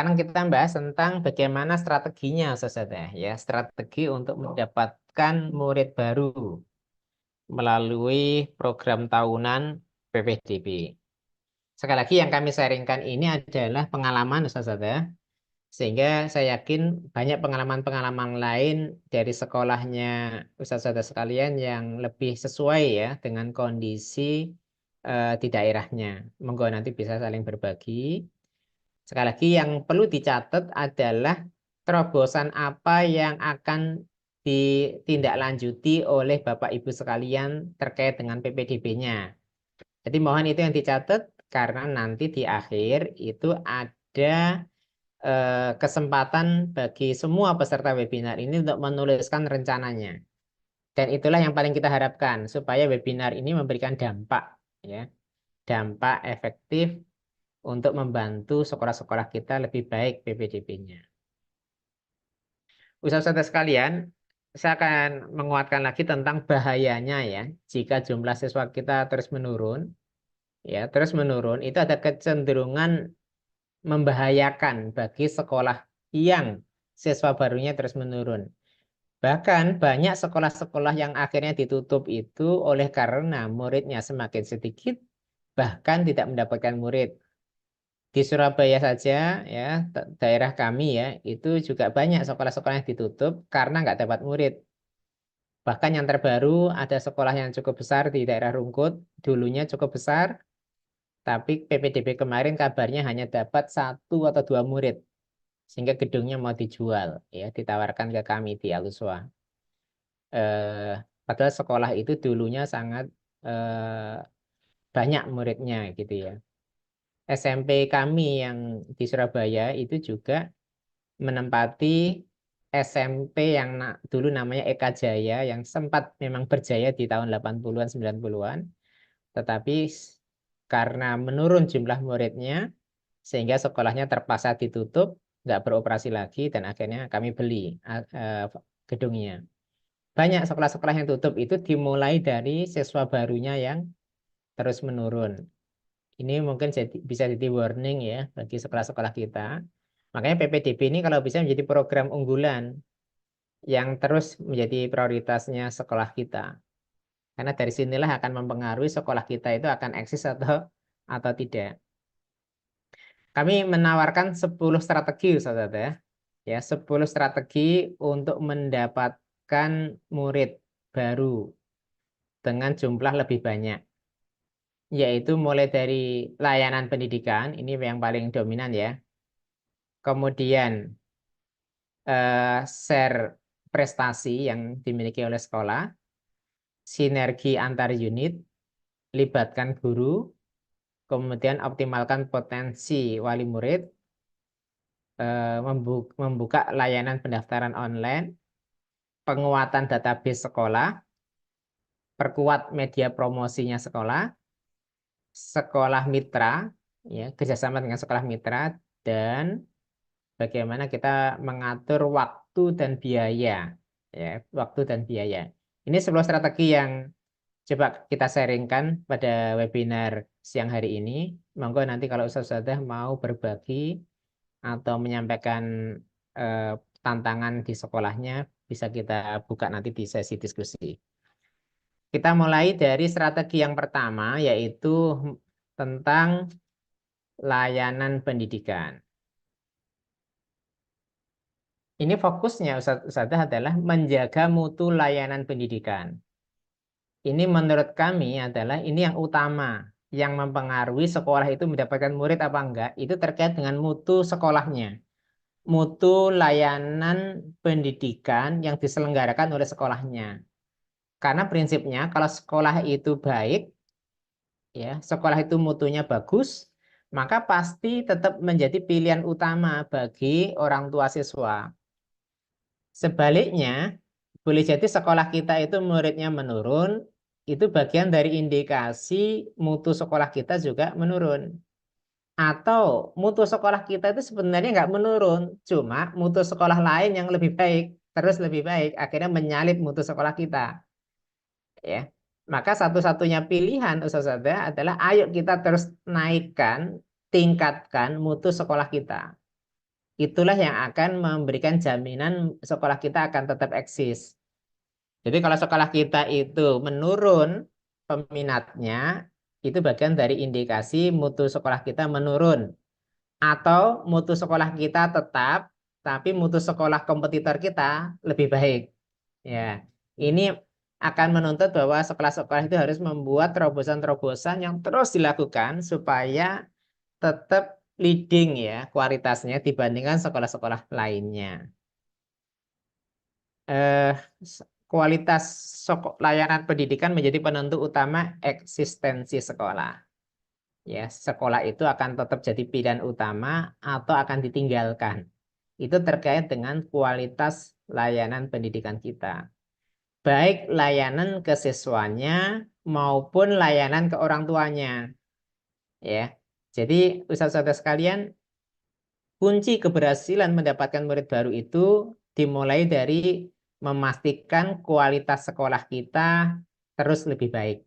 Sekarang kita bahas tentang bagaimana strateginya, Ustazah, ya, strategi untuk mendapatkan murid baru melalui program tahunan PPDB. Sekali lagi yang kami sharingkan ini adalah pengalaman, Ustazah, sehingga saya yakin banyak pengalaman-pengalaman lain dari sekolahnya Ustazah sekalian yang lebih sesuai ya dengan kondisi di daerahnya. Monggo nanti bisa saling berbagi. Sekali lagi yang perlu dicatat adalah terobosan apa yang akan ditindaklanjuti oleh Bapak Ibu sekalian terkait dengan PPDB-nya. Jadi mohon itu yang dicatat karena nanti di akhir itu ada kesempatan bagi semua peserta webinar ini untuk menuliskan rencananya. Dan itulah yang paling kita harapkan supaya webinar ini memberikan dampak ya, dampak efektif untuk membantu sekolah-sekolah kita lebih baik PPDB-nya. Ustaz-ustaz sekalian, saya akan menguatkan lagi tentang bahayanya ya, jika jumlah siswa kita terus menurun, ya terus menurun, itu ada kecenderungan membahayakan bagi sekolah yang siswa barunya terus menurun. Bahkan banyak sekolah-sekolah yang akhirnya ditutup itu oleh karena muridnya semakin sedikit, bahkan tidak mendapatkan murid. Di Surabaya saja ya daerah kami ya itu juga banyak sekolah-sekolah yang ditutup karena nggak dapat murid. Bahkan yang terbaru ada sekolah yang cukup besar di daerah Rungkut, dulunya cukup besar, tapi PPDB kemarin kabarnya hanya dapat 1 atau 2 murid, sehingga gedungnya mau dijual, ya ditawarkan ke kami di Aluswa. Padahal sekolah itu dulunya sangat banyak muridnya gitu ya. SMP kami yang di Surabaya itu juga menempati SMP yang dulu namanya Eka Jaya yang sempat memang berjaya di tahun 80-an 90-an, tetapi karena menurun jumlah muridnya sehingga sekolahnya terpaksa ditutup, nggak beroperasi lagi dan akhirnya kami beli gedungnya. Banyak sekolah-sekolah yang tutup itu dimulai dari siswa barunya yang terus menurun. Ini mungkin bisa jadi warning ya bagi sekolah-sekolah kita. Makanya PPDB ini kalau bisa menjadi program unggulan yang terus menjadi prioritasnya sekolah kita. Karena dari sinilah akan mempengaruhi sekolah kita itu akan eksis atau tidak. Kami menawarkan 10 strategi, Ustaz ya. Ya, 10 strategi untuk mendapatkan murid baru dengan jumlah lebih banyak. Yaitu mulai dari layanan pendidikan, ini yang paling dominan ya. Kemudian share prestasi yang dimiliki oleh sekolah, sinergi antar unit, libatkan guru, kemudian optimalkan potensi wali murid, membuka layanan pendaftaran online, penguatan database sekolah, perkuat media promosinya sekolah, sekolah mitra, ya, kerjasama dengan sekolah mitra, dan bagaimana kita mengatur waktu dan biaya, ya, waktu dan biaya. Ini sebuah strategi yang coba kita sharingkan pada webinar siang hari ini. Monggo nanti kalau Ustazah mau berbagi atau menyampaikan eh, tantangan di sekolahnya, bisa kita buka nanti di sesi diskusi. Kita mulai dari strategi yang pertama, yaitu tentang layanan pendidikan. Ini fokusnya Ustazah adalah menjaga mutu layanan pendidikan. Ini menurut kami adalah ini yang utama, yang mempengaruhi sekolah itu mendapatkan murid apa enggak, itu terkait dengan mutu sekolahnya. Mutu layanan pendidikan yang diselenggarakan oleh sekolahnya. Karena prinsipnya kalau sekolah itu baik, ya, sekolah itu mutunya bagus, maka pasti tetap menjadi pilihan utama bagi orang tua siswa. Sebaliknya, boleh jadi sekolah kita itu muridnya menurun, itu bagian dari indikasi mutu sekolah kita juga menurun. Atau mutu sekolah kita itu sebenarnya nggak menurun, cuma mutu sekolah lain yang lebih baik, terus lebih baik, akhirnya menyalip mutu sekolah kita. Ya, maka satu-satunya pilihan Ustazah adalah ayo kita terus naikkan, tingkatkan mutu sekolah kita. itulah yang akan memberikan jaminan sekolah kita akan tetap eksis. Jadi kalau sekolah kita itu menurun peminatnya, itu bagian dari indikasi mutu sekolah kita menurun. Atau mutu sekolah kita tetap, tapi mutu sekolah kompetitor kita lebih baik. Ya, ini akan menuntut bahwa sekolah-sekolah itu harus membuat terobosan-terobosan yang terus dilakukan supaya tetap leading ya kualitasnya dibandingkan sekolah-sekolah lainnya. Eh, Kualitas layanan pendidikan menjadi penentu utama eksistensi sekolah. Ya, sekolah itu akan tetap jadi pilihan utama atau akan ditinggalkan. Itu terkait dengan kualitas layanan pendidikan kita. Baik layanan ke siswanya maupun layanan ke orang tuanya. Ya. Jadi, usaha-usaha sekalian, kunci keberhasilan mendapatkan murid baru itu dimulai dari memastikan kualitas sekolah kita terus lebih baik.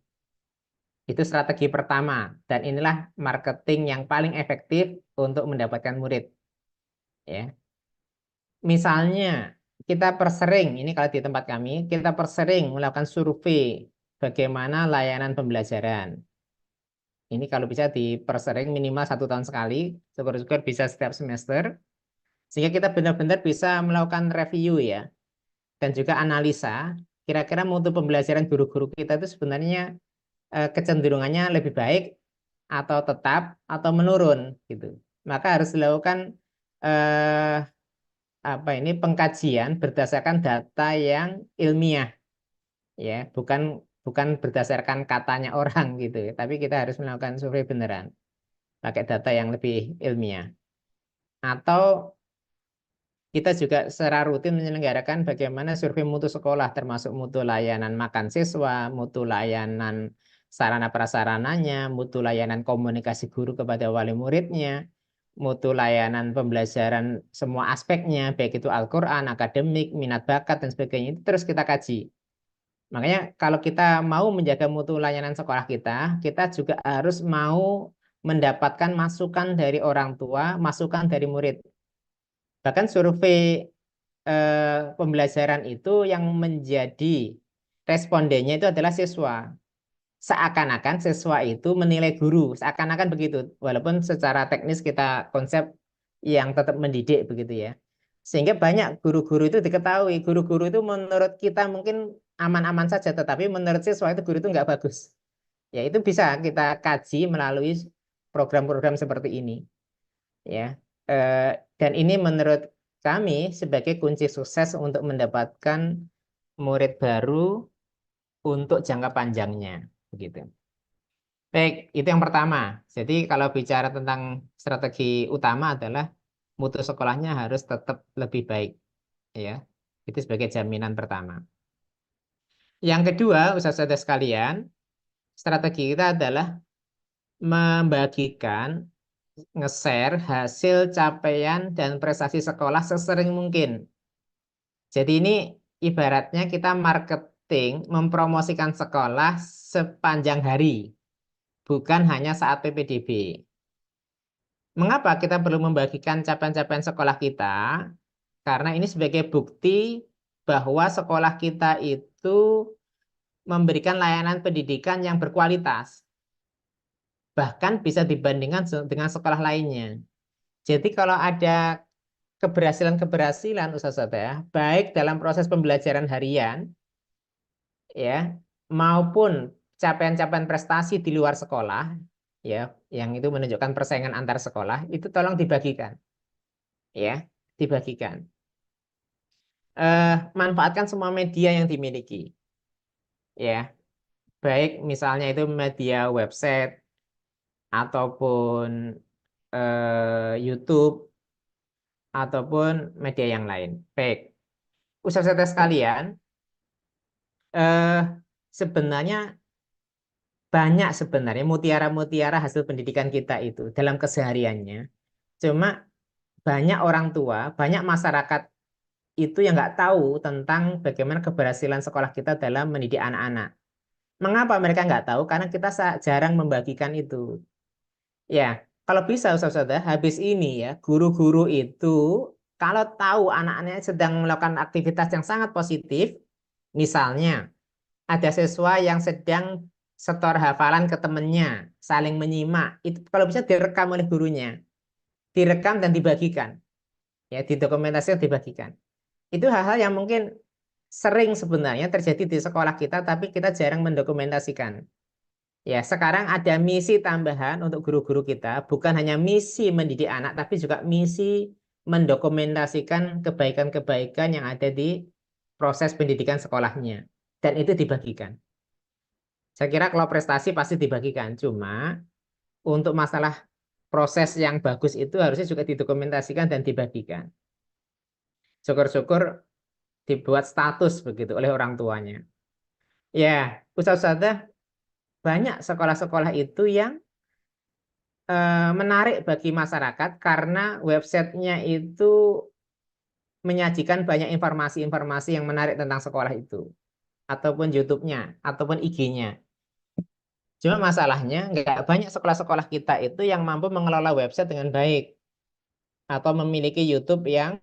Itu strategi pertama, dan inilah marketing yang paling efektif untuk mendapatkan murid. Ya, misalnya kita persering, ini kalau di tempat kami, kita persering melakukan survei bagaimana layanan pembelajaran. Ini kalau bisa dipersering minimal 1 tahun sekali, syukur-syukur bisa setiap semester, sehingga kita benar-benar bisa melakukan review ya, dan juga analisa, kira-kira mutu pembelajaran guru-guru kita itu sebenarnya kecenderungannya lebih baik atau tetap atau menurun gitu. Maka harus dilakukan eh, pengkajian berdasarkan data yang ilmiah ya, bukan bukan berdasarkan katanya orang gitu ya, tapi kita harus melakukan survei beneran pakai data yang lebih ilmiah. Atau kita juga secara rutin menyelenggarakan bagaimana survei mutu sekolah, termasuk mutu layanan makan siswa, mutu layanan sarana prasarananya, mutu layanan komunikasi guru kepada wali muridnya, mutu layanan pembelajaran semua aspeknya, baik itu Al-Quran, akademik, minat bakat, dan sebagainya, itu terus kita kaji. Makanya kalau kita mau menjaga mutu layanan sekolah kita, kita juga harus mau mendapatkan masukan dari orang tua, masukan dari murid. Bahkan survei pembelajaran itu yang menjadi respondennya itu adalah siswa. Seakan-akan siswa itu menilai guru, seakan-akan begitu. Walaupun secara teknis kita konsep yang tetap mendidik begitu ya. Sehingga banyak guru-guru itu diketahui. Guru-guru itu menurut kita mungkin aman-aman saja, tetapi menurut siswa itu guru itu nggak bagus. Ya itu bisa kita kaji melalui program-program seperti ini. Ya, Eh, dan ini menurut kami sebagai kunci sukses untuk mendapatkan murid baru untuk jangka panjangnya, begitu. Baik, itu yang pertama. Jadi kalau bicara tentang strategi utama adalah mutu sekolahnya harus tetap lebih baik, ya. Itu sebagai jaminan pertama. Yang kedua, usaha-usaha sekalian, strategi kita adalah membagikan, nge-share hasil capaian dan prestasi sekolah sesering mungkin. Jadi ini ibaratnya kita marketing, mempromosikan sekolah sepanjang hari, bukan hanya saat PPDB. Mengapa kita perlu membagikan capaian-capaian sekolah kita? Karena ini sebagai bukti bahwa sekolah kita itu memberikan layanan pendidikan yang berkualitas. Bahkan bisa dibandingkan dengan sekolah lainnya. Jadi kalau ada keberhasilan-keberhasilan usaha ya, baik dalam proses pembelajaran harian, ya, maupun capaian-capaian prestasi di luar sekolah, ya, yang itu menunjukkan persaingan antar sekolah, itu tolong dibagikan, ya, dibagikan. Manfaatkan semua media yang dimiliki, ya, baik misalnya itu media website ataupun YouTube ataupun media yang lain. Baik, usaha-usaha sekalian, eh, sebenarnya banyak sebenarnya mutiara-mutiara hasil pendidikan kita itu dalam kesehariannya. Cuma banyak orang tua, banyak masyarakat itu yang nggak tahu tentang bagaimana keberhasilan sekolah kita dalam mendidik anak-anak. Mengapa mereka nggak tahu? Karena kita jarang membagikan itu. Ya, kalau bisa Ustaz, habis ini ya, guru-guru itu kalau tahu anak-anaknya sedang melakukan aktivitas yang sangat positif, misalnya ada siswa yang sedang setor hafalan ke temennya, saling menyimak, itu kalau bisa direkam oleh gurunya, direkam dan dibagikan, ya, didokumentasikan, dibagikan. Itu hal-hal yang mungkin sering sebenarnya terjadi di sekolah kita, tapi kita jarang mendokumentasikan. Ya, sekarang ada misi tambahan untuk guru-guru kita, bukan hanya misi mendidik anak, tapi juga misi mendokumentasikan kebaikan-kebaikan yang ada di proses pendidikan sekolahnya. Dan itu dibagikan. Saya kira kalau prestasi pasti dibagikan, cuma untuk masalah proses yang bagus itu harusnya juga didokumentasikan dan dibagikan. Syukur-syukur dibuat status begitu oleh orang tuanya. Ya, Ustaz-Ustazah, banyak sekolah-sekolah itu yang menarik bagi masyarakat karena websitenya itu menyajikan banyak informasi-informasi yang menarik tentang sekolah itu, ataupun YouTube-nya, ataupun IG-nya. Cuma masalahnya nggak banyak sekolah-sekolah kita itu yang mampu mengelola website dengan baik atau memiliki YouTube yang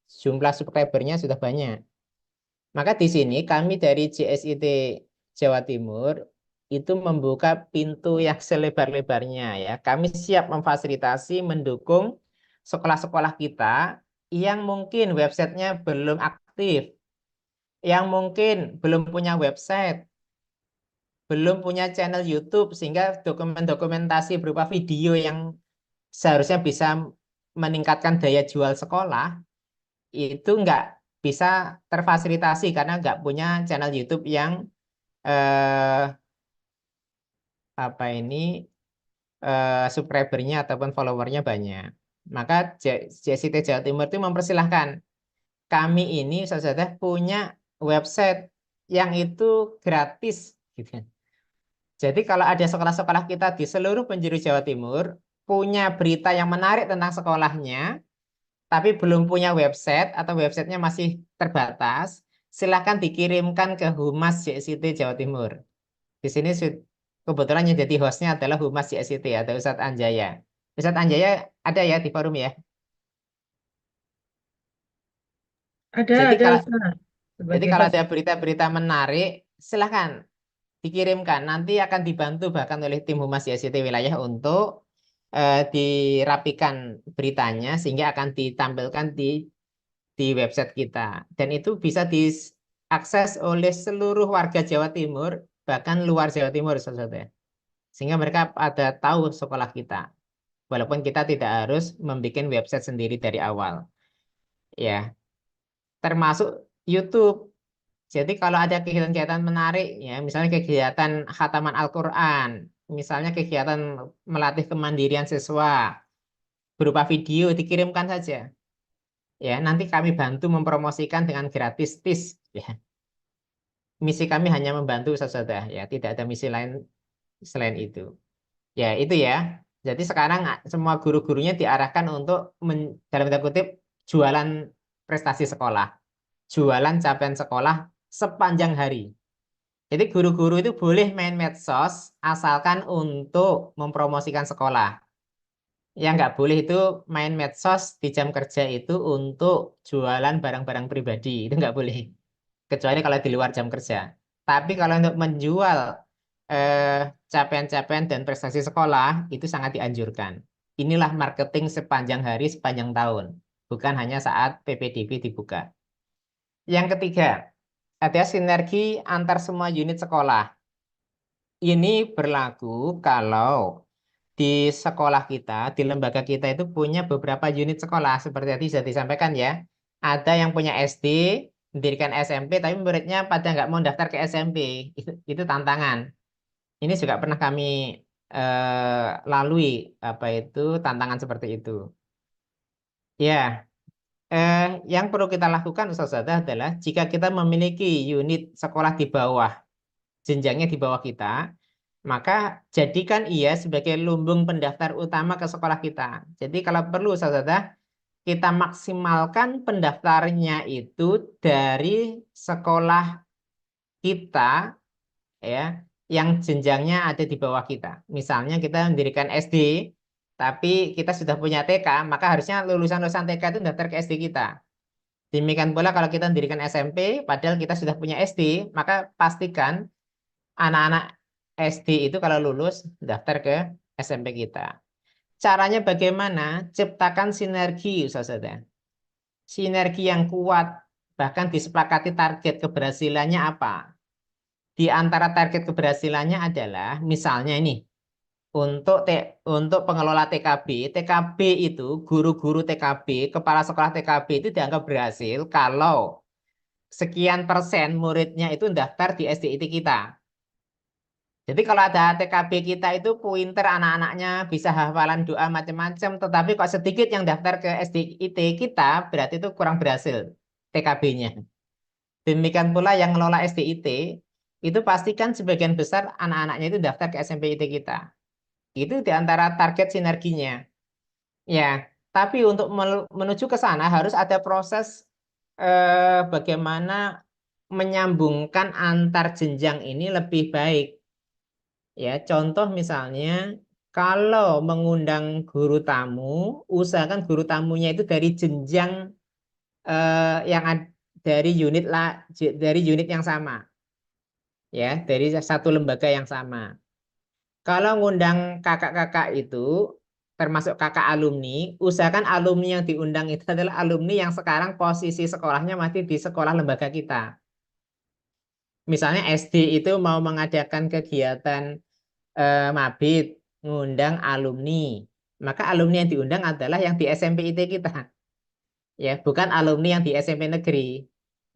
jumlah subscribernya sudah banyak. Maka di sini kami dari JSIT Jawa Timur itu membuka pintu yang selebar-lebarnya ya. Kami siap memfasilitasi, mendukung sekolah-sekolah kita yang mungkin websitenya belum aktif, yang mungkin belum punya website, belum punya channel YouTube, sehingga dokumentasi berupa video yang seharusnya bisa meningkatkan daya jual sekolah, itu nggak bisa terfasilitasi karena nggak punya channel YouTube yang eh, apa ini subscribernya ataupun followernya banyak. Maka JSIT Jawa Timur itu mempersilahkan kami ini saudara punya website yang itu gratis gitu. Jadi kalau ada sekolah-sekolah kita di seluruh penjuru Jawa Timur punya berita yang menarik tentang sekolahnya, tapi belum punya website atau websitenya masih terbatas, silahkan dikirimkan ke Humas JSIT Jawa Timur. Di sini kebetulan yang jadi hostnya adalah Humas JSIT atau Ustadz Anjaya. Ustadz Anjaya ada ya di forum ya. Jadi Ada kalau Ustaz. jadi Sebagai kalau host. ada berita-berita menarik, silahkan dikirimkan. Nanti akan dibantu bahkan oleh tim Humas JSIT wilayah untuk dirapikan beritanya sehingga akan ditampilkan di website kita. Dan itu bisa diakses oleh seluruh warga Jawa Timur, bahkan luar Jawa Timur, saudara. Sehingga mereka ada tahu sekolah kita. Walaupun kita tidak harus membuat website sendiri dari awal. Ya, termasuk YouTube. Jadi kalau ada kegiatan-kegiatan menarik, ya, misalnya kegiatan khataman Al-Quran, misalnya kegiatan melatih kemandirian siswa, berupa video dikirimkan saja. Ya, nanti kami bantu mempromosikan dengan gratis tis. Ya, misi kami hanya membantu saja, ya, tidak ada misi lain selain itu. Ya, itu ya. Jadi sekarang semua guru-gurunya diarahkan untuk dalam tanda kutip jualan prestasi sekolah, jualan capaian sekolah sepanjang hari. Jadi guru-guru itu boleh main medsos asalkan untuk mempromosikan sekolah. Yang nggak boleh itu main medsos di jam kerja itu untuk jualan barang-barang pribadi. Itu nggak boleh. Kecuali kalau di luar jam kerja. Tapi kalau untuk menjual eh, capaian-capaian dan prestasi sekolah itu sangat dianjurkan. Inilah marketing sepanjang hari, sepanjang tahun. Bukan hanya saat PPDB dibuka. Yang ketiga, ada sinergi antar semua unit sekolah. Ini berlaku kalau di sekolah kita, di lembaga kita itu punya beberapa unit sekolah seperti tadi sudah disampaikan ya. Ada yang punya SD, mendirikan SMP, tapi muridnya pada nggak mau daftar ke SMP. Itu tantangan. Ini juga pernah kami lalui apa itu tantangan seperti itu. Ya, eh, yang perlu kita lakukan Ustazah adalah jika kita memiliki unit sekolah di bawah, jenjangnya di bawah kita, maka jadikan ia sebagai lumbung pendaftar utama ke sekolah kita. Jadi kalau perlu Ustazah, kita maksimalkan pendaftarnya itu dari sekolah kita ya yang jenjangnya ada di bawah kita. Misalnya kita mendirikan SD, tapi kita sudah punya TK, maka harusnya lulusan-lulusan TK itu daftar ke SD kita. Demikian pula kalau kita mendirikan SMP, padahal kita sudah punya SD, maka pastikan anak-anak SD itu kalau lulus daftar ke SMP kita. Caranya bagaimana? Ciptakan sinergi, saudara. Sinergi yang kuat, bahkan disepakati target keberhasilannya apa. Di antara target keberhasilannya adalah, misalnya ini, untuk pengelola TKB, TKB itu guru-guru TKB, kepala sekolah TKB itu dianggap berhasil kalau sekian persen muridnya itu daftar di SDIT kita. Jadi kalau ada TKB kita itu pointer anak-anaknya bisa hafalan doa macam-macam, tetapi kok sedikit yang daftar ke SDIT kita, berarti itu kurang berhasil TKB-nya. Demikian pula yang ngelola SDIT, itu pastikan sebagian besar anak-anaknya itu daftar ke SMPIT kita. Itu di antara target sinerginya. Ya, tapi untuk menuju ke sana harus ada proses bagaimana menyambungkan antar jenjang ini lebih baik. Ya, contoh misalnya kalau mengundang guru tamu, usahakan guru tamunya itu dari jenjang yang dari unit dari unit yang sama, ya, dari satu lembaga yang sama. Kalau ngundang kakak-kakak itu, termasuk kakak alumni, usahakan alumni yang diundang itu adalah alumni yang sekarang posisi sekolahnya masih di sekolah lembaga kita. Misalnya SD itu mau mengadakan kegiatan mabit, ngundang alumni. Maka alumni yang diundang adalah yang di SMPIT kita. Ya, bukan alumni yang di SMP negeri.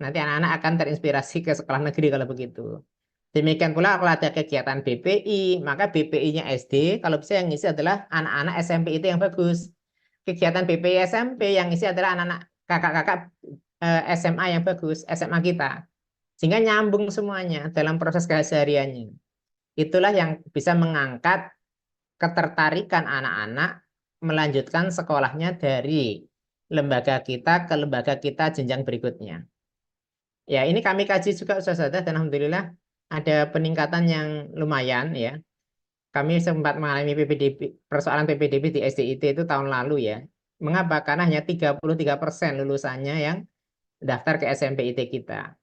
Nanti anak-anak akan terinspirasi ke sekolah negeri kalau begitu. Demikian pula kalau ada kegiatan BPI, maka BPI-nya SD, kalau bisa yang isi adalah anak-anak SMP itu yang bagus. Kegiatan BPI SMP yang isi adalah anak-anak kakak-kakak SMA yang bagus, SMA kita. Sehingga nyambung semuanya dalam proses kesehariannya. Itulah yang bisa mengangkat ketertarikan anak-anak melanjutkan sekolahnya dari lembaga kita ke lembaga kita jenjang berikutnya. Ya, ini kami kaji juga Ustaz Sadah, dan alhamdulillah ada peningkatan yang lumayan ya. Kami sempat mengalami PPDB, persoalan PPDB di SDIT itu tahun lalu ya. Mengapa? Karena hanya 33% lulusannya yang daftar ke SMPIT kita.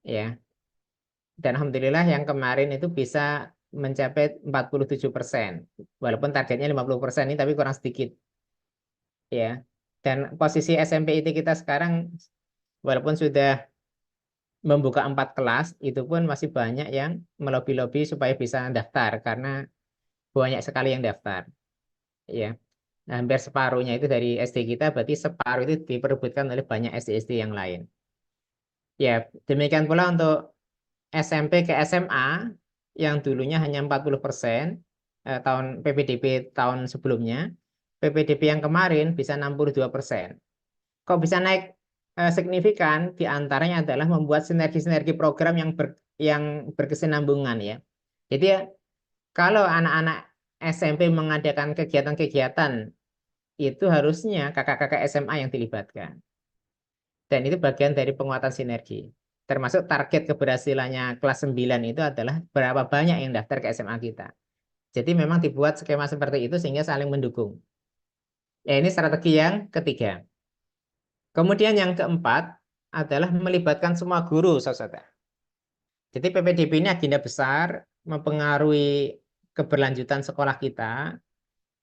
Ya. Dan alhamdulillah yang kemarin itu bisa mencapai 47%. Walaupun targetnya 50% ini tapi kurang sedikit. Ya. Dan posisi SMPIT kita sekarang walaupun sudah membuka 4 kelas, itu pun masih banyak yang melobi-lobi supaya bisa daftar karena banyak sekali yang daftar. Ya, nah, hampir separuhnya itu dari SD kita, berarti separuh itu diperebutkan oleh banyak SD-SD yang lain. Ya, demikian pula untuk SMP ke SMA yang dulunya hanya 40% tahun PPDB tahun sebelumnya, PPDB yang kemarin bisa 62%. Kok bisa naik signifikan? Di antaranya adalah membuat sinergi-sinergi program yang berkesinambungan ya. Jadi ya, kalau anak-anak SMP mengadakan kegiatan-kegiatan itu harusnya kakak-kakak SMA yang dilibatkan. Dan itu bagian dari penguatan sinergi. Termasuk target keberhasilannya kelas 9 itu adalah berapa banyak yang daftar ke SMA kita. Jadi memang dibuat skema seperti itu sehingga saling mendukung. Ya, ini strategi yang ketiga. Kemudian yang keempat adalah melibatkan semua guru, saudara. Jadi PPDB ini agenda besar, mempengaruhi keberlanjutan sekolah kita,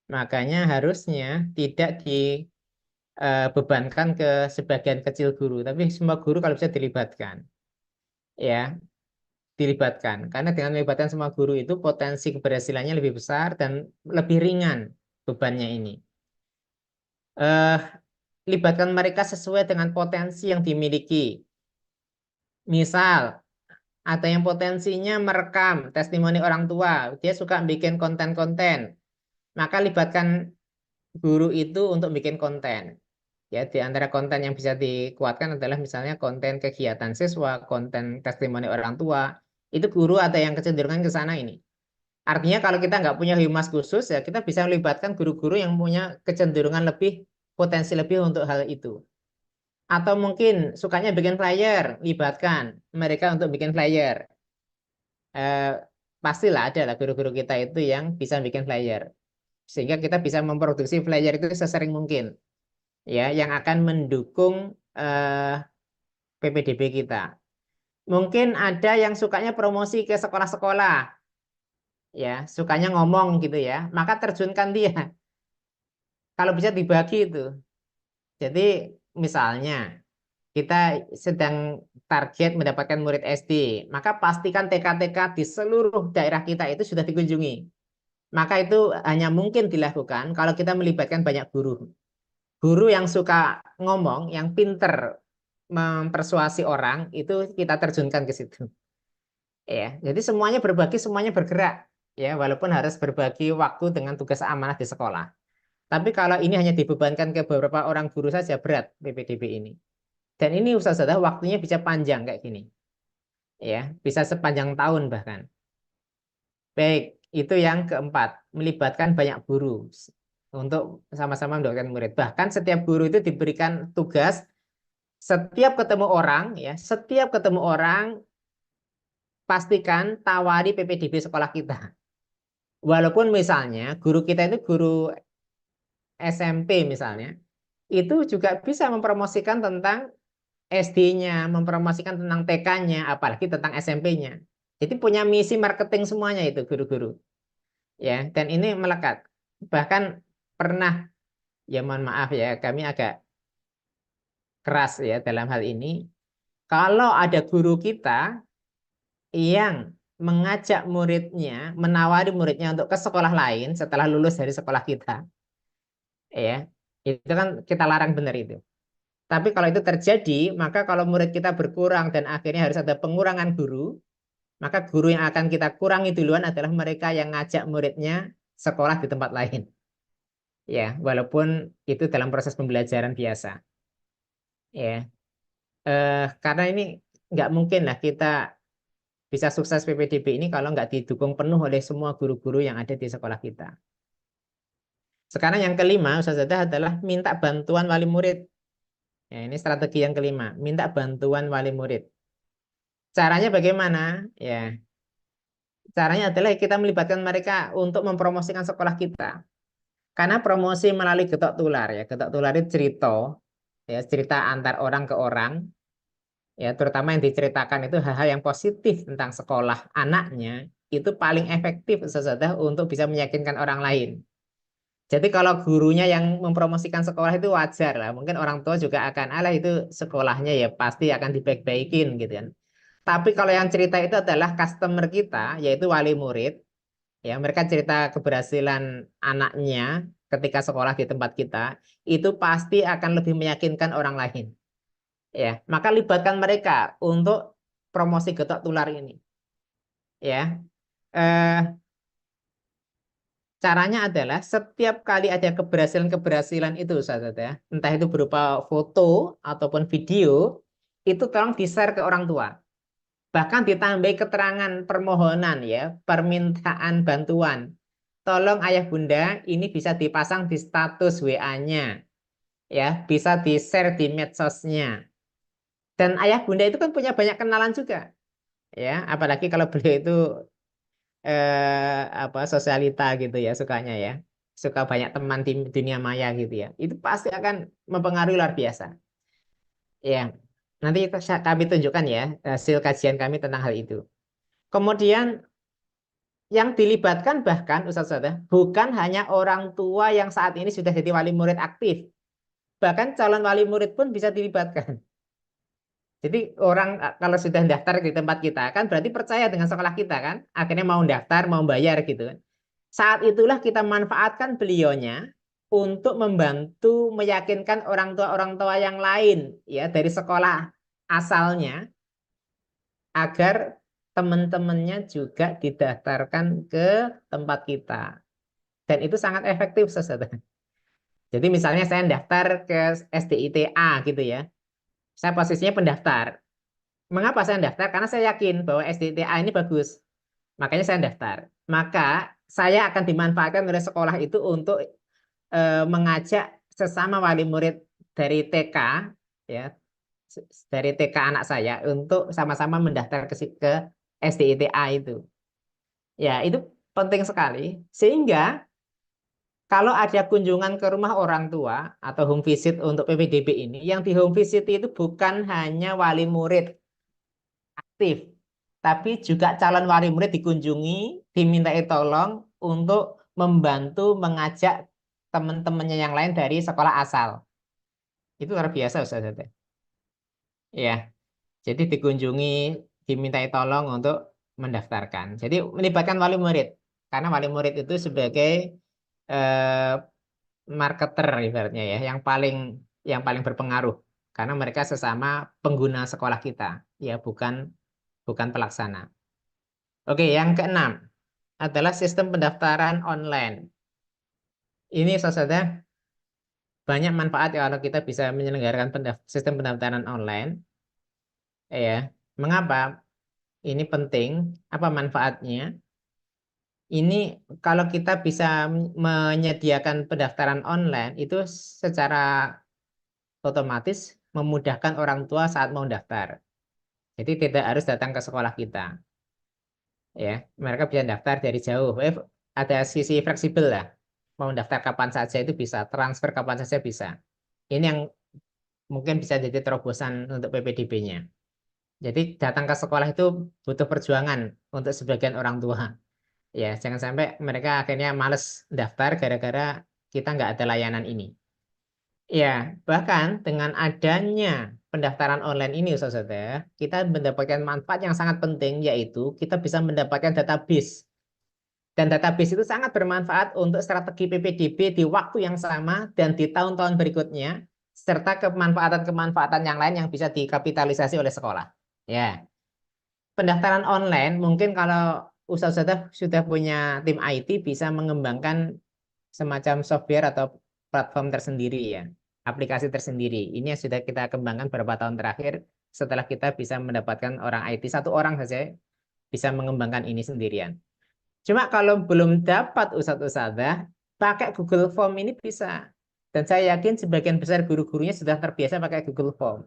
makanya harusnya tidak dibebankan ke sebagian kecil guru, tapi semua guru kalau bisa dilibatkan. Ya, dilibatkan. Karena dengan melibatkan semua guru itu potensi keberhasilannya lebih besar dan lebih ringan bebannya ini. Eh, Libatkan mereka sesuai dengan potensi yang dimiliki. Misal, ada yang potensinya merekam testimoni orang tua, dia suka bikin konten-konten, maka libatkan guru itu untuk bikin konten. Ya, di antara konten yang bisa dikuatkan adalah misalnya konten kegiatan siswa, konten testimoni orang tua. Itu guru ada yang kecenderungan ke sana ini. Artinya kalau kita nggak punya humas khusus, ya kita bisa melibatkan guru-guru yang punya kecenderungan lebih, potensi lebih untuk hal itu. Atau mungkin sukanya bikin flyer, libatkan mereka untuk bikin flyer. Eh, Pastilah ada lah guru-guru kita itu yang bisa bikin flyer. sehingga kita bisa memproduksi flyer itu sesering mungkin, ya, yang akan mendukung PPDB kita. Mungkin ada yang sukanya promosi ke sekolah-sekolah, ya, sukanya ngomong gitu ya, maka terjunkan dia. Kalau bisa dibagi itu. Jadi misalnya kita sedang target mendapatkan murid SD, maka pastikan TK-TK di seluruh daerah kita itu sudah dikunjungi. Maka itu hanya mungkin dilakukan kalau kita melibatkan banyak guru. Guru yang suka ngomong, yang pinter mempersuasi orang, itu kita terjunkan ke situ. Ya, jadi semuanya berbagi, semuanya bergerak. Ya, walaupun harus berbagi waktu dengan tugas amanah di sekolah. Tapi kalau ini hanya dibebankan ke beberapa orang guru saja, berat PPDB ini. Dan ini Ustazah waktunya bisa panjang kayak gini. Ya, bisa sepanjang tahun bahkan. Baik, itu yang keempat, melibatkan banyak guru untuk sama-sama mendapatkan murid. Bahkan setiap guru itu diberikan tugas setiap ketemu orang, ya, setiap ketemu orang pastikan tawari PPDB sekolah kita. Walaupun misalnya guru kita itu guru SMP misalnya, itu juga bisa mempromosikan tentang SD-nya, mempromosikan tentang TK-nya, apalagi tentang SMP-nya. Jadi punya misi marketing semuanya itu guru-guru. Ya, dan ini melekat. Bahkan pernah, ya mohon maaf ya, kami agak keras ya dalam hal ini. Kalau ada guru kita yang mengajak muridnya, menawari muridnya untuk ke sekolah lain setelah lulus dari sekolah kita, ya, itu kan kita larang benar itu. Tapi kalau itu terjadi, maka kalau murid kita berkurang dan akhirnya harus ada pengurangan guru, maka guru yang akan kita kurangi duluan adalah mereka yang ngajak muridnya sekolah di tempat lain. Ya, walaupun itu dalam proses pembelajaran biasa. Ya, karena ini nggak mungkin lah kita bisa sukses PPDB ini kalau nggak didukung penuh oleh semua guru-guru yang ada di sekolah kita. Sekarang yang kelima, Ustazah adalah minta bantuan wali murid. Ya, ini strategi yang kelima, minta bantuan wali murid. Caranya bagaimana? Ya, caranya adalah kita melibatkan mereka untuk mempromosikan sekolah kita. Karena promosi melalui getok tular ya, getok tular itu cerita, ya, cerita antar orang ke orang, ya, terutama yang diceritakan itu hal-hal yang positif tentang sekolah anaknya, itu paling efektif Ustazah untuk bisa meyakinkan orang lain. Jadi kalau gurunya yang mempromosikan sekolah itu wajar lah. Mungkin orang tua juga akan, alah itu sekolahnya ya pasti akan dibaik-baikin gitu kan. Tapi kalau yang cerita itu adalah customer kita, yaitu wali murid, ya mereka cerita keberhasilan anaknya ketika sekolah di tempat kita, itu pasti akan lebih meyakinkan orang lain. Ya, maka libatkan mereka untuk promosi getok tular ini. Ya, eh, caranya adalah setiap kali ada keberhasilan-keberhasilan itu, Ustaz, ya, entah itu berupa foto ataupun video, itu tolong di-share ke orang tua. Bahkan ditambahi keterangan permohonan ya, permintaan bantuan. Tolong ayah bunda ini bisa dipasang di status WA-nya, ya, bisa di-share di medsosnya. Dan ayah bunda itu kan punya banyak kenalan juga, ya, apalagi kalau beliau itu sosialita gitu ya sukanya ya, suka banyak teman di dunia maya gitu ya, itu pasti akan mempengaruhi luar biasa. Ya, nanti kami tunjukkan ya hasil kajian kami tentang hal itu. Kemudian yang dilibatkan bahkan Ustaz bukan hanya orang tua yang saat ini sudah jadi wali murid aktif, bahkan calon wali murid pun bisa dilibatkan. Jadi orang kalau sudah daftar di tempat kita kan berarti percaya dengan sekolah kita kan, akhirnya mau daftar, mau bayar gitu kan. Saat itulah kita manfaatkan beliaunya untuk membantu meyakinkan orang tua yang lain ya dari sekolah asalnya agar teman-temannya juga didaftarkan ke tempat kita. Dan itu sangat efektif, Saudara. Jadi misalnya saya daftar ke SDITA gitu ya. Saya posisinya pendaftar. Mengapa saya daftar? Karena saya yakin bahwa SDITA ini bagus. Makanya saya daftar. Maka saya akan dimanfaatkan oleh sekolah itu untuk mengajak sesama wali murid dari TK ya, dari TK anak saya untuk sama-sama mendaftar ke SDITA itu. Ya, itu penting sekali sehingga Kalau ada kunjungan ke rumah orang tua atau home visit untuk PPDB ini, yang di home visit itu bukan hanya wali murid aktif, tapi juga calon wali murid dikunjungi, dimintai tolong untuk membantu mengajak teman-temannya yang lain dari sekolah asal. Itu luar biasa, Ustaz. Ya, jadi dikunjungi, dimintai tolong untuk mendaftarkan. Jadi melibatkan wali murid, karena wali murid itu sebagai eh, marketer ibaratnya ya, yang paling berpengaruh, karena mereka sesama pengguna sekolah kita, ya bukan pelaksana. Oke, yang keenam adalah sistem pendaftaran online. Ini saudara banyak manfaat ya kalau kita bisa menyelenggarakan sistem pendaftaran online. Ya, mengapa ini penting? Apa manfaatnya? Ini kalau kita bisa menyediakan pendaftaran online itu secara otomatis memudahkan orang tua saat mau daftar. Jadi tidak harus datang ke sekolah kita, ya. Mereka bisa daftar dari jauh. Ada sisi fleksibel lah. Mau daftar kapan saja itu bisa, transfer kapan saja bisa. Ini yang mungkin bisa jadi terobosan untuk PPDB-nya. Jadi datang ke sekolah itu butuh perjuangan untuk sebagian orang tua. Ya, jangan sampai mereka akhirnya males daftar gara-gara kita nggak ada layanan ini. Ya, bahkan dengan adanya pendaftaran online ini, saudara, kita mendapatkan manfaat yang sangat penting, yaitu kita bisa mendapatkan database. Dan database itu sangat bermanfaat untuk strategi PPDB di waktu yang sama dan di tahun-tahun berikutnya, serta kemanfaatan-kemanfaatan yang lain yang bisa dikapitalisasi oleh sekolah. Ya, pendaftaran online mungkin kalau usaha-usaha sudah punya tim IT bisa mengembangkan semacam software atau platform tersendiri ya, aplikasi tersendiri. Ini yang sudah kita kembangkan beberapa tahun terakhir setelah kita bisa mendapatkan orang IT, satu orang saja bisa mengembangkan ini sendirian. Cuma kalau belum dapat ustadz-ustadzah, pakai Google Form ini bisa. Dan saya yakin sebagian besar guru-gurunya sudah terbiasa pakai Google Form.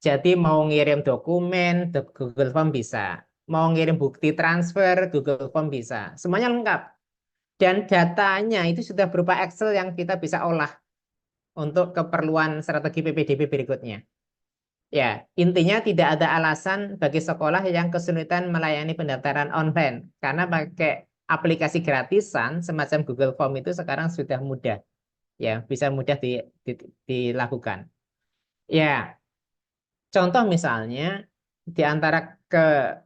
Jadi mau ngirim dokumen, Google Form bisa. Mau ngirim bukti transfer, Google Form bisa. Semuanya lengkap. Dan datanya itu sudah berupa Excel yang kita bisa olah untuk keperluan strategi PPDB berikutnya. Ya, intinya tidak ada alasan bagi sekolah yang kesulitan melayani pendaftaran online. Karena pakai aplikasi gratisan semacam Google Form itu sekarang sudah mudah. Ya, bisa mudah dilakukan. Ya, contoh misalnya, di antara ke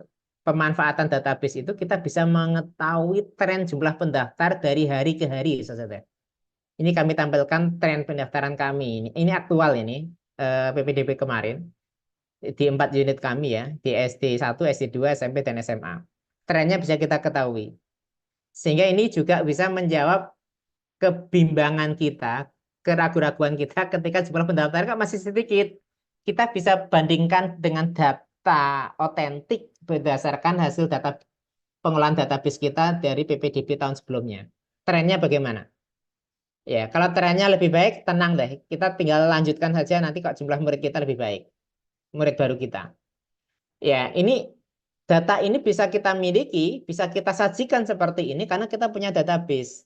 pemanfaatan database itu kita bisa mengetahui tren jumlah pendaftar dari hari ke hari, saudara. Ini kami tampilkan tren pendaftaran kami. Ini aktual ini, PPDB kemarin di 4 unit kami ya, di SD 1, SD 2, SMP, dan SMA. Trennya bisa kita ketahui. Sehingga ini juga bisa menjawab kebimbangan kita, keraguan-raguan kita ketika jumlah pendaftar kan masih sedikit. Kita bisa bandingkan dengan data otentik berdasarkan hasil data pengolahan database kita dari PPDB tahun sebelumnya. Trennya bagaimana? Ya, kalau trennya lebih baik, tenang deh. Kita tinggal lanjutkan saja nanti kok jumlah murid kita lebih baik. Murid baru kita. Ya, ini data ini bisa kita miliki, bisa kita sajikan seperti ini karena kita punya database.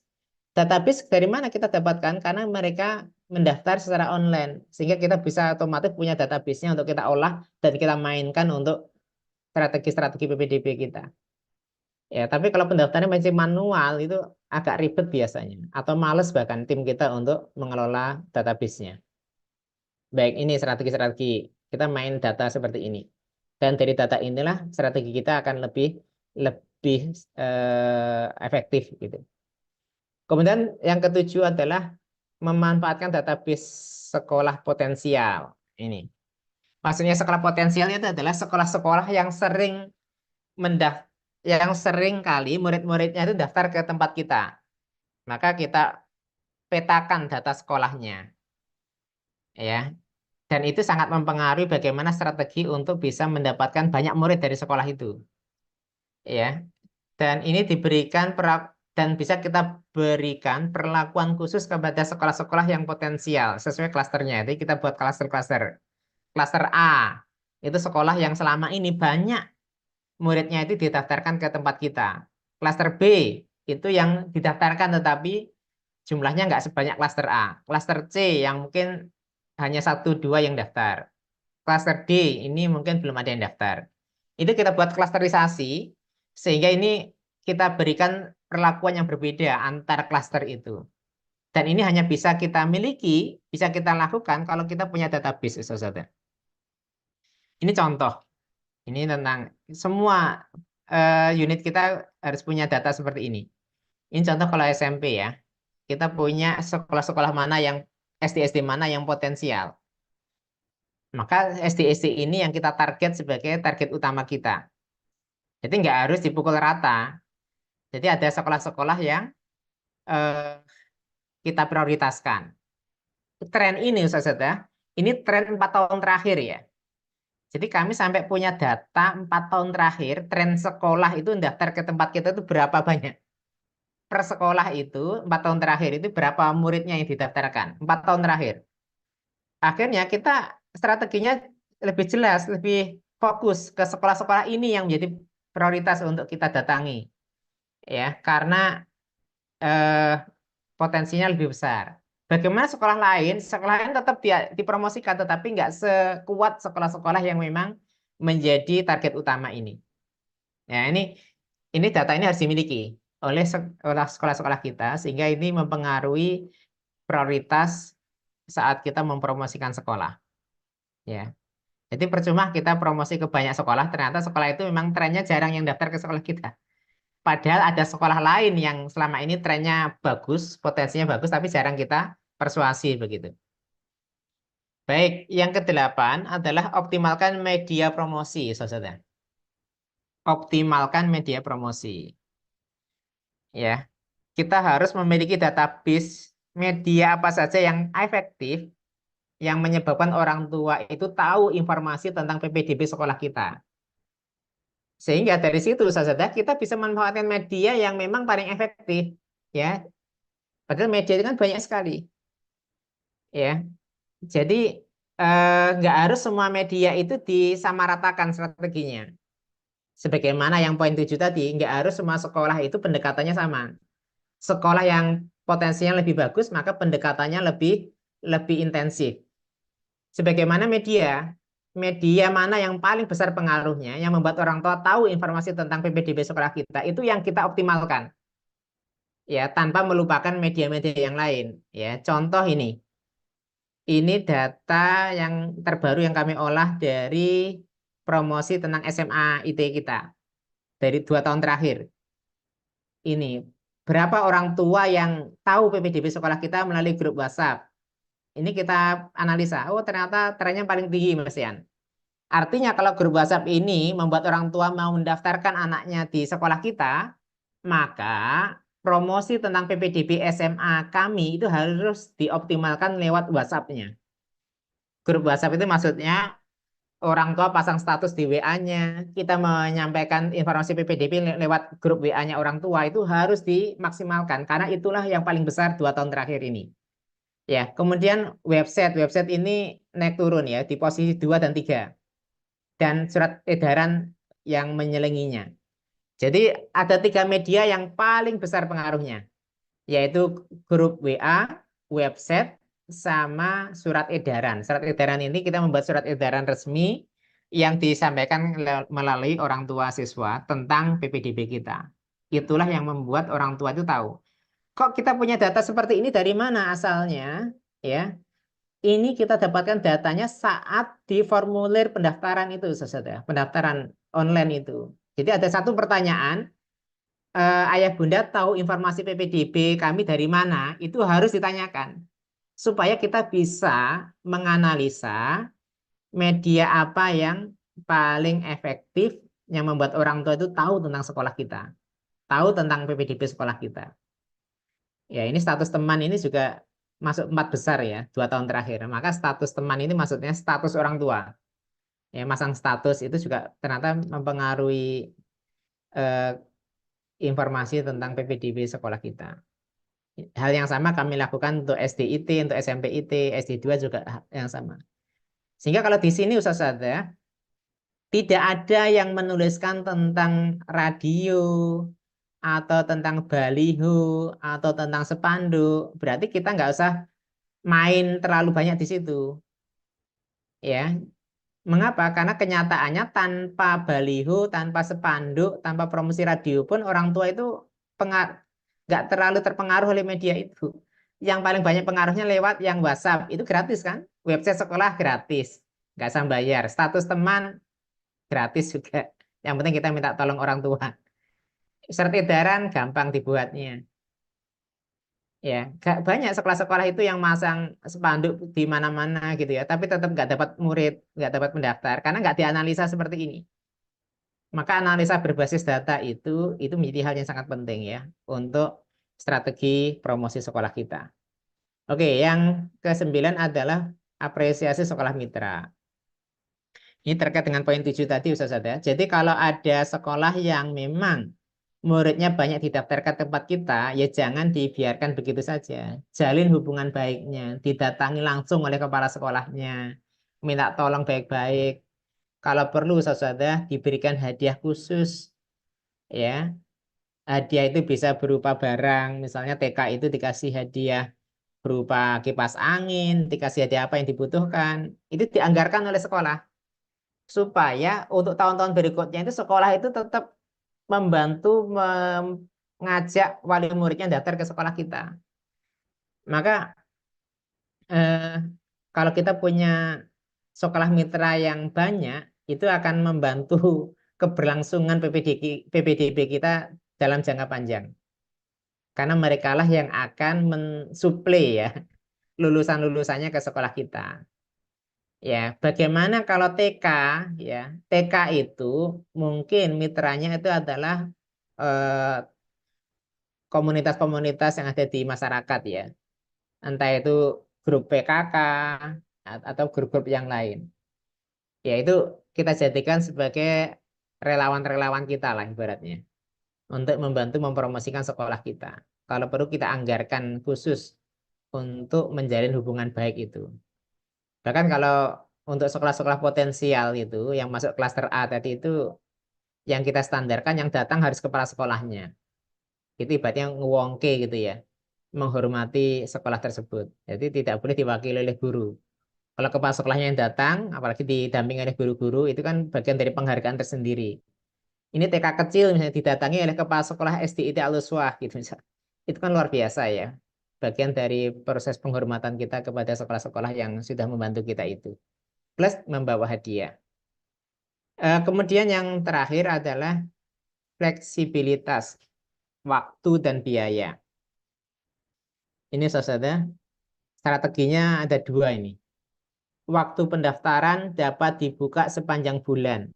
Database dari mana kita dapatkan? Karena mereka mendaftar secara online, sehingga kita bisa otomatis punya database-nya untuk kita olah dan kita mainkan untuk strategi-strategi PPDB kita. Ya, tapi kalau pendaftarannya masih manual itu agak ribet biasanya, atau males bahkan tim kita untuk mengelola database-nya. Baik, ini strategi-strategi kita main data seperti ini. Dan dari data inilah strategi kita akan lebih lebih efektif gitu. Kemudian yang ketujuh adalah memanfaatkan database sekolah potensial. Ini. Maksudnya sekolah potensial itu adalah sekolah-sekolah yang sering kali murid-muridnya itu daftar ke tempat kita. Maka kita petakan data sekolahnya. Ya. Dan itu sangat mempengaruhi bagaimana strategi untuk bisa mendapatkan banyak murid dari sekolah itu. Ya. Dan ini dan bisa kita berikan perlakuan khusus kepada sekolah-sekolah yang potensial sesuai klasternya. Jadi kita buat klaster-klaster. Klaster A itu sekolah yang selama ini banyak muridnya itu didaftarkan ke tempat kita. Klaster B itu yang didaftarkan tetapi jumlahnya nggak sebanyak klaster A. Klaster C yang mungkin hanya 1-2 yang daftar. Klaster D ini mungkin belum ada yang daftar. Itu kita buat klasterisasi sehingga ini kita berikan perlakuan yang berbeda antar klaster itu. Dan ini hanya bisa kita miliki, bisa kita lakukan kalau kita punya database, saudara. Ini contoh. Ini tentang semua unit kita harus punya data seperti ini. Ini contoh kalau SMP ya. Kita punya sekolah-sekolah mana yang SD-SD mana yang potensial. Maka SD-SD ini yang kita target sebagai target utama kita. Jadi nggak harus dipukul rata. Jadi ada sekolah-sekolah yang eh, kita prioritaskan. Tren ini, Ustazah, ini tren 4 tahun terakhir ya. Jadi kami sampai punya data 4 tahun terakhir, tren sekolah itu daftar ke tempat kita itu berapa banyak. Per sekolah itu 4 tahun terakhir itu berapa muridnya yang didaftarkan. 4 tahun terakhir. Akhirnya kita strateginya lebih jelas, lebih fokus ke sekolah-sekolah ini yang menjadi prioritas untuk kita datangi. Ya, karena eh, potensinya lebih besar. Bagaimana sekolah lain? Sekolah lain tetap dipromosikan, tetapi nggak sekuat sekolah-sekolah yang memang menjadi target utama ini. Ya, ini data ini harus dimiliki oleh sekolah-sekolah kita sehingga ini mempengaruhi prioritas saat kita mempromosikan sekolah. Ya, jadi percuma kita promosi ke banyak sekolah, ternyata sekolah itu memang trennya jarang yang daftar ke sekolah kita. Padahal ada sekolah lain yang selama ini trennya bagus, potensinya bagus, tapi jarang kita persuasi begitu. Baik, yang kedelapan adalah optimalkan media promosi, saudara. Optimalkan media promosi. Ya, kita harus memiliki database media apa saja yang efektif, yang menyebabkan orang tua itu tahu informasi tentang PPDB sekolah kita. Sehingga dari situ, saudara, kita bisa memanfaatkan media yang memang paling efektif. Ya, padahal media itu kan banyak sekali. Ya, jadi nggak harus semua media itu disamaratakan strateginya. Sebagaimana yang poin 7 tadi, nggak harus semua sekolah itu pendekatannya sama. Sekolah yang potensinya lebih bagus, maka pendekatannya lebih lebih intensif. Sebagaimana media, media mana yang paling besar pengaruhnya, yang membuat orang tua tahu informasi tentang PPDB sekolah kita, itu yang kita optimalkan. Ya, tanpa melupakan media-media yang lain. Ya, contoh ini data yang terbaru yang kami olah dari promosi tentang SMA IT kita dari 2 tahun terakhir. Ini berapa orang tua yang tahu PPDB sekolah kita melalui grup WhatsApp. Ini kita analisa. Oh, ternyata trennya paling tinggi, Mas Yan. Artinya kalau grup WhatsApp ini membuat orang tua mau mendaftarkan anaknya di sekolah kita, maka promosi tentang PPDB SMA kami itu harus dioptimalkan lewat WhatsApp-nya. Grup WhatsApp itu maksudnya orang tua pasang status di WA-nya, kita menyampaikan informasi PPDB lewat grup WA-nya orang tua itu harus dimaksimalkan karena itulah yang paling besar 2 tahun terakhir ini. Ya, kemudian website ini naik turun ya di posisi 2 dan 3 dan surat edaran yang menyelinginya. Jadi ada 3 media yang paling besar pengaruhnya, yaitu grup WA, website, sama surat edaran. Surat edaran ini kita membuat surat edaran resmi yang disampaikan melalui orang tua siswa tentang PPDB kita. Itulah yang membuat orang tua itu tahu. Kok kita punya data seperti ini dari mana asalnya? Ya, ini kita dapatkan datanya saat di formulir pendaftaran itu, saudara. Pendaftaran online itu. Jadi ada satu pertanyaan, ayah bunda tahu informasi PPDB kami dari mana? Itu harus ditanyakan supaya kita bisa menganalisa media apa yang paling efektif yang membuat orang tua itu tahu tentang sekolah kita, tahu tentang PPDB sekolah kita. Ya, ini status teman ini juga masuk 4 besar ya, 2 tahun terakhir. Maka status teman ini maksudnya status orang tua. Ya, masang status itu juga ternyata mempengaruhi eh, informasi tentang PPDB sekolah kita. Hal yang sama kami lakukan untuk SD IT, untuk SMP IT, SD2 juga yang sama. Sehingga kalau di sini Ustaz ada, tidak ada yang menuliskan tentang radio, atau tentang baliho, atau tentang spanduk, berarti kita nggak usah main terlalu banyak di situ. Ya, mengapa? Karena kenyataannya tanpa baliho, tanpa spanduk, tanpa promosi radio pun orang tua itu nggak terlalu terpengaruh oleh media itu. Yang paling banyak pengaruhnya lewat yang WhatsApp, itu gratis kan? Website sekolah gratis, nggak usah bayar. Status teman gratis juga. Yang penting kita minta tolong orang tua. Surat edaran gampang dibuatnya. Ya, gak banyak sekolah-sekolah itu yang masang spanduk di mana-mana gitu ya, tapi tetap nggak dapat murid, nggak dapat pendaftar karena nggak dianalisa seperti ini. Maka analisa berbasis data itu menjadi hal yang sangat penting ya untuk strategi promosi sekolah kita. Oke, yang kesembilan adalah apresiasi sekolah mitra. Ini terkait dengan poin 7 tadi Ustaz Sada. Jadi kalau ada sekolah yang memang muridnya banyak didaftarkan tempat kita, ya jangan dibiarkan begitu saja. Jalin hubungan baiknya, didatangi langsung oleh kepala sekolahnya, minta tolong baik-baik. Kalau perlu Ustaz Sada diberikan hadiah khusus, ya. Hadiah itu bisa berupa barang, misalnya TK itu dikasih hadiah berupa kipas angin, dikasih hadiah apa yang dibutuhkan, itu dianggarkan oleh sekolah supaya untuk tahun-tahun berikutnya itu sekolah itu tetap membantu mengajak wali muridnya daftar ke sekolah kita. Maka eh, kalau kita punya sekolah mitra yang banyak, itu akan membantu keberlangsungan PPDB kita dalam jangka panjang. Karena mereka lah yang akan mensuplai ya lulusan-lulusannya ke sekolah kita. Ya, bagaimana kalau TK ya? TK itu mungkin mitranya itu adalah eh, komunitas-komunitas yang ada di masyarakat ya. Entah itu grup PKK atau grup-grup yang lain. Ya, itu kita jadikan sebagai relawan-relawan kita lah ibaratnya untuk membantu mempromosikan sekolah kita. Kalau perlu kita anggarkan khusus untuk menjalin hubungan baik itu. Bahkan kalau untuk sekolah-sekolah potensial itu yang masuk klaster A tadi itu yang kita standarkan yang datang harus kepala sekolahnya. Itu ibaratnya ngewongke gitu ya, menghormati sekolah tersebut. Jadi tidak boleh diwakili oleh guru. Kalau kepala sekolahnya yang datang, apalagi didampingi oleh guru-guru, itu kan bagian dari penghargaan tersendiri. Ini TK kecil misalnya didatangi oleh kepala sekolah SDIT Al-Uswah gitu. Itu kan luar biasa ya. Bagian dari proses penghormatan kita kepada sekolah-sekolah yang sudah membantu kita itu. Plus membawa hadiah. Kemudian yang terakhir adalah fleksibilitas waktu dan biaya. Ini saudara, strateginya ada dua ini. Waktu pendaftaran dapat dibuka sepanjang bulan,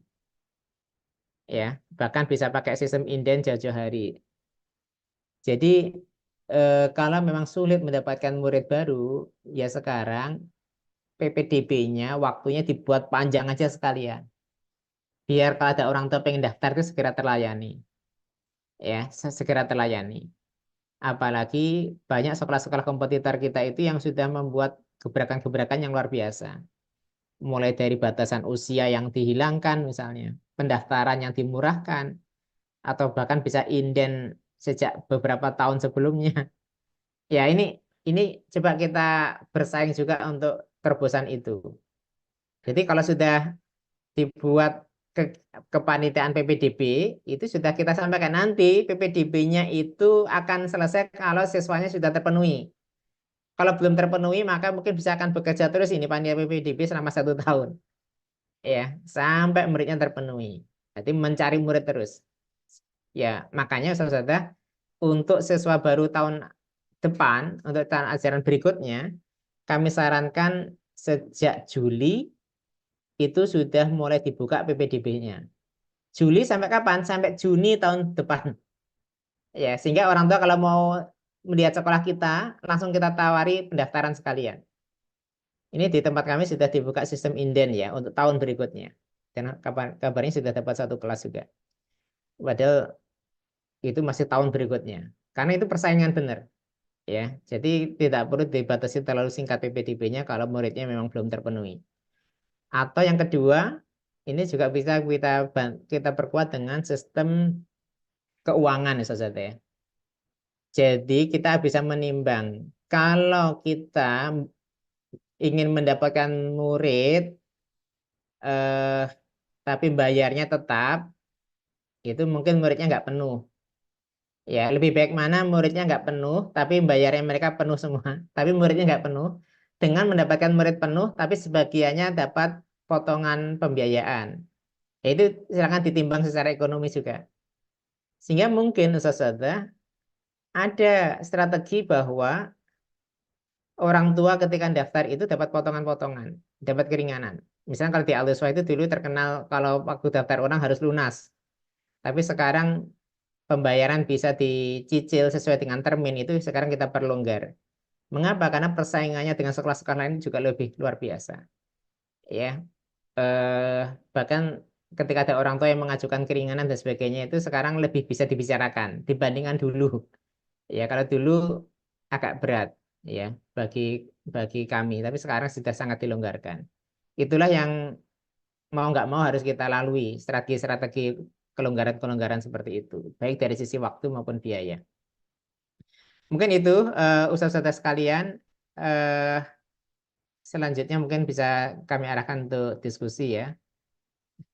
ya, bahkan bisa pakai sistem inden jauh-jauh hari. Jadi kalau memang sulit mendapatkan murid baru, ya sekarang PPDB-nya waktunya dibuat panjang aja sekalian. Biar kalau ada orang tua pengen daftar itu segera terlayani, ya, segera terlayani. Apalagi banyak sekolah-sekolah kompetitor kita itu yang sudah membuat gebrakan-gebrakan yang luar biasa. Mulai dari batasan usia yang dihilangkan misalnya, pendaftaran yang dimurahkan, atau bahkan bisa inden sejak beberapa tahun sebelumnya. Ya ini coba kita bersaing juga untuk terobosan itu. Jadi kalau sudah dibuat ke, kepanitiaan PPDB, itu sudah kita sampaikan nanti PPDB-nya itu akan selesai kalau siswanya sudah terpenuhi. Kalau belum terpenuhi, maka mungkin bisa akan bekerja terus ini panitia PPDB selama 1 tahun. Ya, sampai muridnya terpenuhi. Jadi mencari murid terus. Ya, makanya saudara, untuk siswa baru tahun depan, untuk tahun ajaran berikutnya, kami sarankan sejak Juli itu sudah mulai dibuka PPDB-nya. Juli sampai kapan? Sampai Juni tahun depan. Ya, sehingga orang tua kalau mau melihat sekolah kita, langsung kita tawari pendaftaran sekalian. Ini di tempat kami sudah dibuka sistem inden ya untuk tahun berikutnya. Dan kabarnya sudah dapat 1 kelas juga. Padahal itu masih tahun berikutnya. Karena itu persaingan benar. Ya, jadi tidak perlu dibatasi terlalu singkat PPDB-nya kalau muridnya memang belum terpenuhi. Atau yang kedua, ini juga bisa kita perkuat dengan sistem keuangan Ustaz ya. Jadi kita bisa menimbang kalau kita ingin mendapatkan murid eh, tapi bayarnya tetap, itu mungkin muridnya nggak penuh. Ya, lebih baik mana muridnya nggak penuh, tapi bayarnya mereka penuh semua, tapi muridnya nggak penuh, dengan mendapatkan murid penuh, tapi sebagiannya dapat potongan pembiayaan. Ya, itu silakan ditimbang secara ekonomi juga. Sehingga mungkin Ustaz ada strategi bahwa orang tua ketika daftar itu dapat potongan-potongan, dapat keringanan. Misalnya kalau di Al-Uswah itu dulu terkenal kalau waktu daftar orang harus lunas. Tapi sekarang pembayaran bisa dicicil sesuai dengan termin itu sekarang kita perlonggar. Mengapa? Karena persaingannya dengan sekolah-sekolah lain juga lebih luar biasa. Ya, eh, bahkan ketika ada orang tua yang mengajukan keringanan dan sebagainya itu sekarang lebih bisa dibicarakan dibandingkan dulu. Ya, kalau dulu agak berat ya bagi bagi kami, tapi sekarang sudah sangat dilonggarkan. Itulah yang mau nggak mau harus kita lalui strategi-strategi kelonggaran-kelonggaran seperti itu, baik dari sisi waktu maupun biaya. Mungkin itu usaha-usaha sekalian. eh, Selanjutnya mungkin bisa kami arahkan untuk diskusi ya,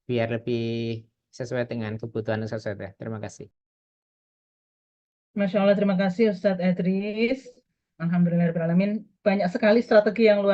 biar lebih sesuai dengan kebutuhan usaha-usaha. Terima kasih. Masya Allah, terima kasih Ustadz Edris. Alhamdulillahirrahmanirrahim. Banyak sekali strategi yang luar